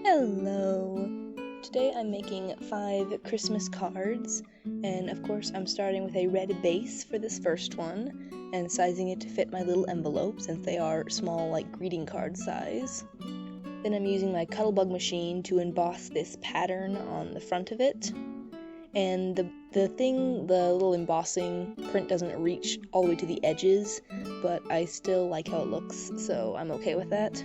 Hello! Today I'm making 5 Christmas cards, and of course I'm starting with a red base for this first one, and sizing it to fit my little envelope since they are small, like greeting card size. Then I'm using my Cuttlebug machine to emboss this pattern on the front of it, and the little embossing print doesn't reach all the way to the edges, but I still like how it looks, so I'm okay with that.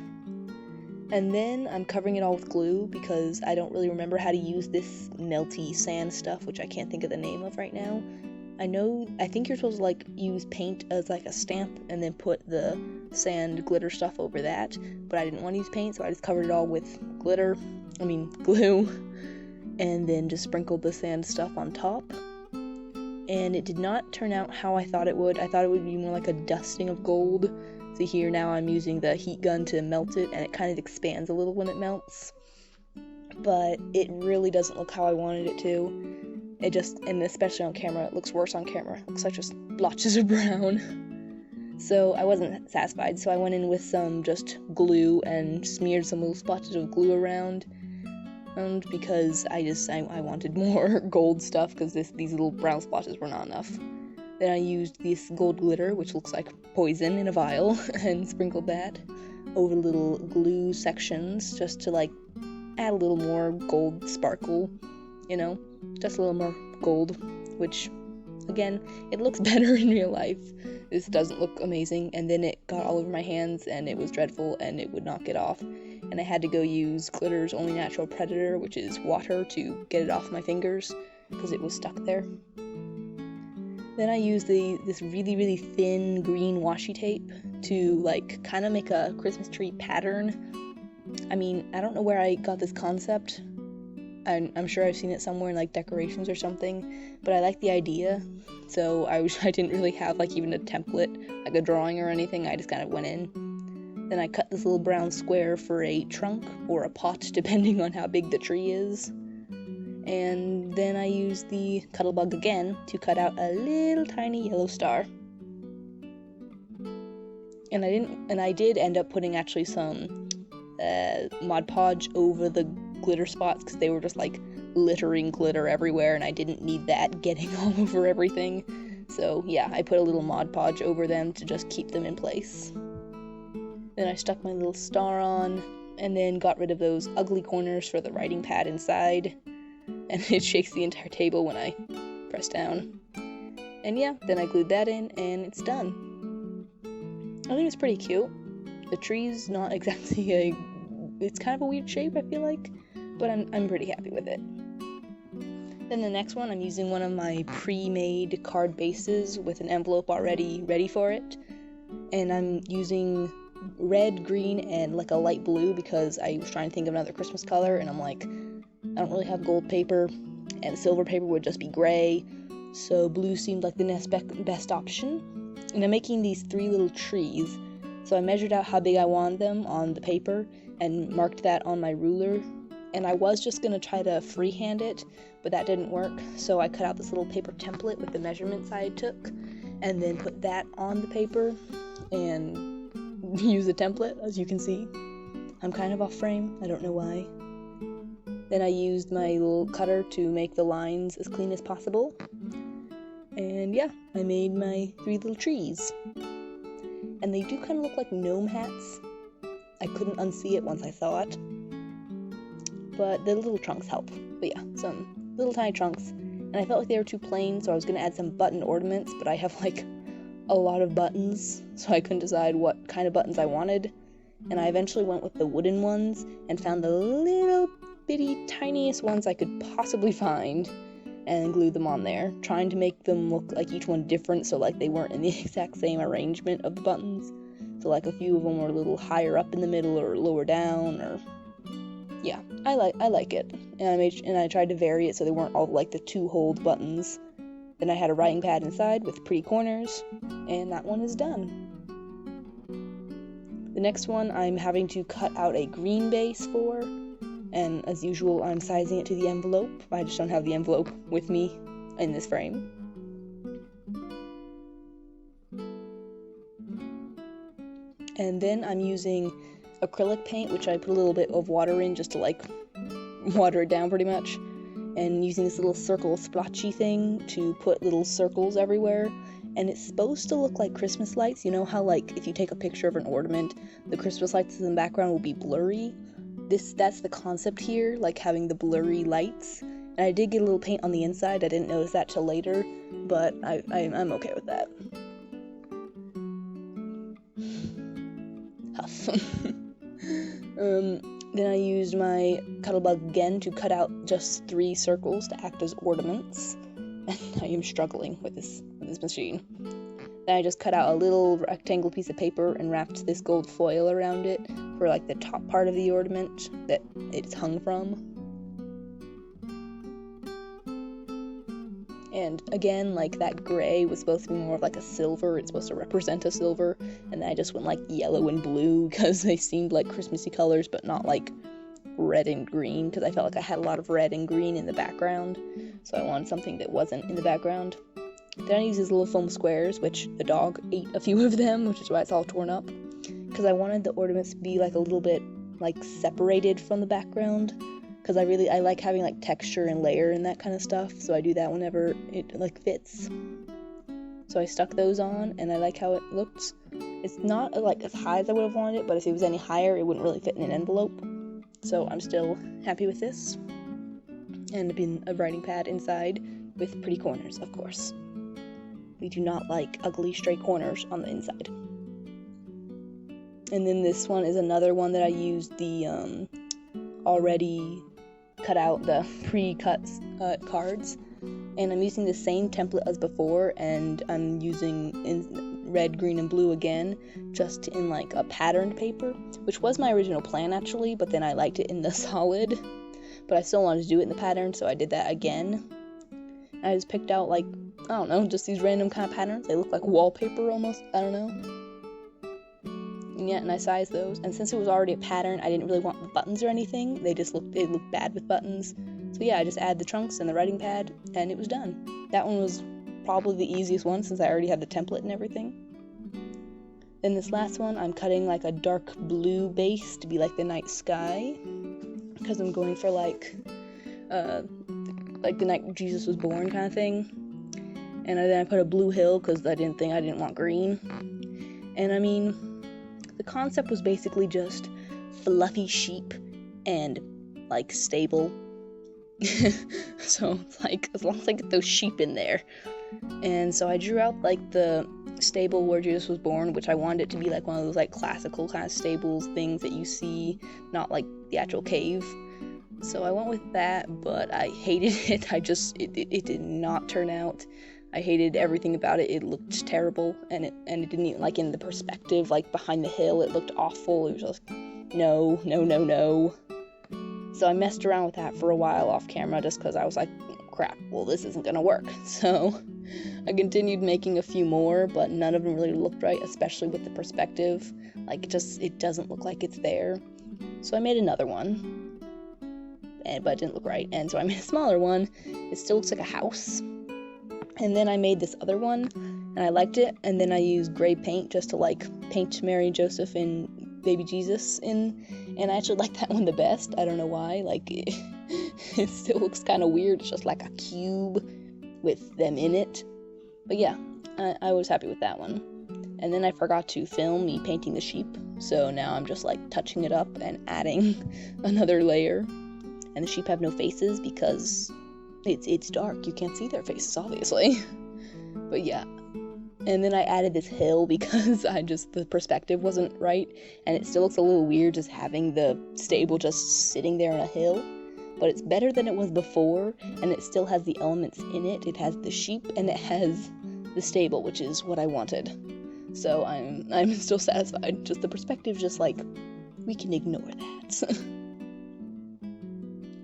And then I'm covering it all with glue because I don't really remember how to use this melty sand stuff, which I can't think of the name of right now. I think you're supposed to use paint as a stamp and then put the sand glitter stuff over that, but I didn't want to use paint, so I just covered it all with glue, and then just sprinkled the sand stuff on top. And it did not turn out how I thought it would. I thought it would be more like a dusting of gold. So here now I'm using the heat gun to melt it, and it kind of expands a little when it melts. But it really doesn't look how I wanted it to. And especially on camera, it looks worse on camera. It looks like just blotches of brown. So I wasn't satisfied, so I went in with some just glue and smeared some little splotches of glue around. Because I wanted more gold stuff because these little brown splotches were not enough. Then I used this gold glitter, which looks like poison in a vial, and sprinkled that over little glue sections just to add a little more gold sparkle, just a little more gold, which again, it looks better in real life. This doesn't look amazing, and then it got all over my hands and it was dreadful and it would not get off, and I had to go use Glitter's only natural predator, which is water, to get it off my fingers because it was stuck there. Then I used this really, really thin green washi tape to kind of make a Christmas tree pattern. I mean, I don't know where I got this concept. I'm sure I've seen it somewhere in decorations or something, but I like the idea. So I didn't really have even a template, a drawing or anything. I just kind of went in. Then I cut this little brown square for a trunk or a pot, depending on how big the tree is. And then I used the Cuttlebug again to cut out a little tiny yellow star. And I did end up putting actually some Mod Podge over the glitter spots because they were just littering glitter everywhere, and I didn't need that getting all over everything. So yeah, I put a little Mod Podge over them to just keep them in place. Then I stuck my little star on, and then got rid of those ugly corners for the writing pad inside. And it shakes the entire table when I press down. And yeah, then I glued that in, and it's done. I think it's pretty cute. The tree's not exactly it's kind of a weird shape, I feel like, but I'm pretty happy with it. Then the next one, I'm using one of my pre-made card bases with an envelope already ready for it. And I'm using red, green, and a light blue because I was trying to think of another Christmas color, and I'm I don't really have gold paper, and silver paper would just be gray, so blue seemed like the next best option. And I'm making these 3 little trees, so I measured out how big I wanted them on the paper and marked that on my ruler. And I was just going to try to freehand it, but that didn't work, so I cut out this little paper template with the measurements I took, and then put that on the paper and use the template. As you can see, I'm kind of off frame, I don't know why. Then I used my little cutter to make the lines as clean as possible. And yeah, I made my 3 little trees. And they do kind of look like gnome hats. I couldn't unsee it once I saw it. But the little trunks help. But yeah, some little tiny trunks. And I felt like they were too plain, so I was going to add some button ornaments, but I have a lot of buttons, so I couldn't decide what kind of buttons I wanted. And I eventually went with the wooden ones and found the little bitty tiniest ones I could possibly find and glued them on there, trying to make them look like each one different, so they weren't in the exact same arrangement of the buttons. So a few of them were a little higher up in the middle or lower down, or yeah, I like it. And I tried to vary it so they weren't all the 2-holed buttons. Then I had a writing pad inside with pretty corners, and that one is done. The next one I'm having to cut out a green base for, and as usual, I'm sizing it to the envelope. I just don't have the envelope with me in this frame. And then I'm using acrylic paint, which I put a little bit of water in just to like water it down pretty much, and using this little circle splotchy thing to put little circles everywhere. And it's supposed to look like Christmas lights. You know how like if you take a picture of an ornament, the Christmas lights in the background will be blurry? That's the concept here, like having the blurry lights. And I did get a little paint on the inside. I didn't notice that till later, but I'm okay with that. Huff. Then I used my Cuttlebug again to cut out just 3 circles to act as ornaments. And I am struggling with this machine. Then I just cut out a little rectangle piece of paper and wrapped this gold foil around it for like the top part of the ornament that it's hung from. And again, like that gray was supposed to be more of like a silver. It's supposed to represent a silver. And then I just went like yellow and blue because they seemed like Christmassy colors, but not like red and green, because I felt like I had a lot of red and green in the background. So I wanted something that wasn't in the background. Then I used these little foam squares, which the dog ate a few of them, which is why it's all torn up. Because I wanted the ornaments to be like a little bit like separated from the background. Because I like having like texture and layer and that kind of stuff, so I do that whenever it like fits. So I stuck those on, and I like how it looked. It's not like as high as I would have wanted it, but if it was any higher, it wouldn't really fit in an envelope. So I'm still happy with this. And a writing pad inside with pretty corners, of course. We do not like ugly straight corners on the inside. And then this one is another one that I used the already cut out, the pre-cut cards, and I'm using the same template as before, and I'm using in red, green, and blue again, just in like a patterned paper, which was my original plan actually, but then I liked it in the solid, but I still wanted to do it in the pattern, so I did that again. I just picked out like, I don't know, just these random kind of patterns. They look like wallpaper almost, I don't know. And yeah, and I sized those, and since it was already a pattern, I didn't really want the buttons or anything. It looked bad with buttons. So yeah, I just added the trunks and the writing pad, and it was done. That one was probably the easiest one since I already had the template and everything. Then this last one, I'm cutting like a dark blue base to be like the night sky, because I'm going for like the night Jesus was born kind of thing. And then I put a blue hill because I didn't want green. And I mean, the concept was basically just fluffy sheep and like stable. So it's like, as long as I get those sheep in there. And so I drew out like the stable where Jesus was born, which I wanted it to be like one of those like classical kind of stables things that you see, not like the actual cave. So I went with that, but I hated it. It did not turn out. I hated everything about it. It looked terrible, and it didn't even, like, in the perspective, like, behind the hill, it looked awful. It was just, no. So I messed around with that for a while off camera, just because I was like, crap, well, this isn't gonna work. So I continued making a few more, but none of them really looked right, especially with the perspective. Like, it doesn't look like it's there. So I made another one, but it didn't look right, and so I made a smaller one. It still looks like a house. And then I made this other one, and I liked it, and then I used gray paint just to, like, paint Mary, Joseph, and baby Jesus in, and I actually like that one the best. I don't know why. Like, it still looks kind of weird. It's just like a cube with them in it. But yeah, I was happy with that one. And then I forgot to film me painting the sheep, so now I'm just, like, touching it up and adding another layer. And the sheep have no faces because it's dark. You can't see their faces, obviously. But yeah. And then I added this hill because the perspective wasn't right. And it still looks a little weird just having the stable just sitting there on a hill. But it's better than it was before. And it still has the elements in it. It has the sheep and it has the stable, which is what I wanted. So I'm still satisfied. Just the perspective, just like, we can ignore that.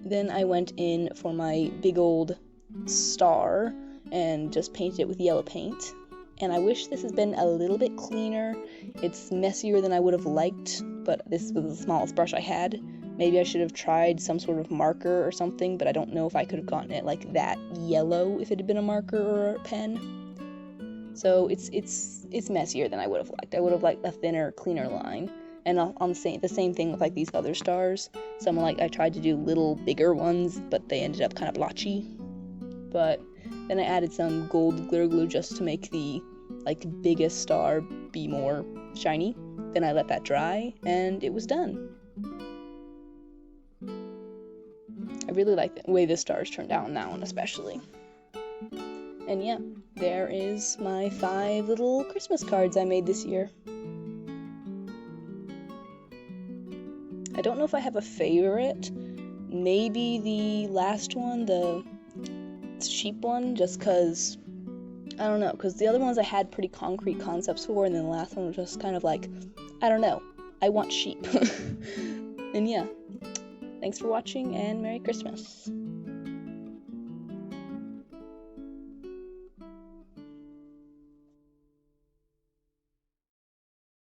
Then I went in for my big old star and just painted it with yellow paint. And I wish this has been a little bit cleaner. It's messier than I would have liked, but this was the smallest brush I had. Maybe I should have tried some sort of marker or something, but I don't know if I could have gotten it like that yellow if it had been a marker or a pen. So it's messier than I would have liked. I would have liked a thinner, cleaner line. And on the same thing with like these other stars. Some like I tried to do little bigger ones, but they ended up kind of blotchy. But then I added some gold glitter glue just to make the like biggest star be more shiny. Then I let that dry, and it was done. I really like the way the stars turned out on that one especially. And yeah, there is my 5 little Christmas cards I made this year. I don't know if I have a favorite. Maybe the last one, the sheep one, just because, I don't know, because the other ones I had pretty concrete concepts for, and then the last one was just kind of like, I don't know, I want sheep. And yeah, thanks for watching, and Merry Christmas.